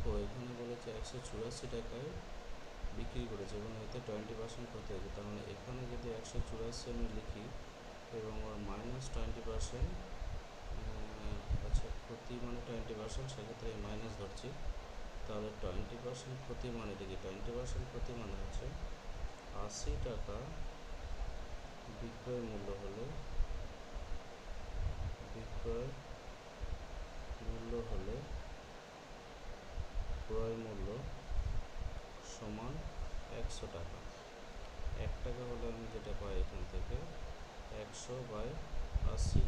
দেখো এখানে বলেছে 184 টাকায় বিক্রি করেছে এবং এতে 20% ক্ষতি হয়েছে। তার মানে এখানে যদি 184 আমি লিখি এবং ওর -20%, আচ্ছা ক্ষতি মানে 20%, সেক্ষেত্রে মাইনাস ধরছি। তাহলে 20% ক্ষতি মানে কি? 20% ক্ষতি মানে হচ্ছে 80 টাকা বিক্রয় মূল্য হলে ক্রয় মূল্য সমান 100 টাকা। 1 টাকা হলে আমি যেটা পাই এখান থেকে 100/80,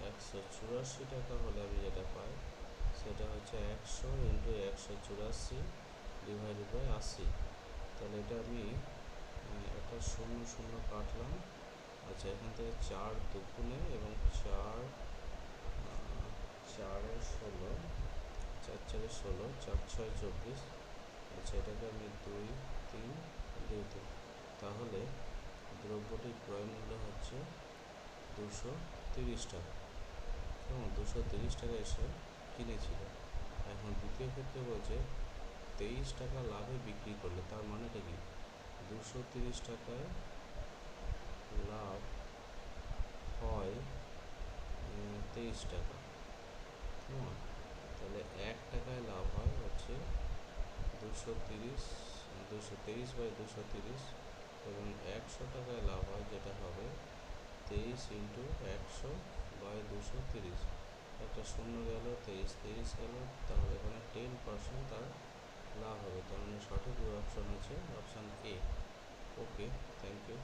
184 টাকা হলে আমি যেটা পাই সেটা হচ্ছে 100 × 184 / 80। তাহলে এটা আমি একটা 0 কাটলাম। আচ্ছা এখান থেকে 4 দুগুণে এবং 4 4 16, 4 4 16, 4 6 24। আচ্ছা এটাকে আমি 2 3 2 3, তাহলে দ্রব্যটির ক্রয় মূল্য হচ্ছে 230 টাকা। কেমন? 230 টাকা এসে কিনেছিল। এখন দ্বিতীয় ক্ষেত্রে বলছে 23 টাকা লাভে বিক্রি করলে। তার মানেটা কি? 230 টাকায় লাভ হয় 23 টাকা। কেমন? তাহলে 1 টাকায় লাভ হয় হচ্ছে 223/230 এবং 100 টাকায় লাভ হয় যেটা হবে 23 × 100/230। একটা 0 গেল, 23 গেল, তাহলে এখানে 10% তার লাভ হবে। তার মানে সঠিক অপশান হচ্ছে option A. Okay, thank you.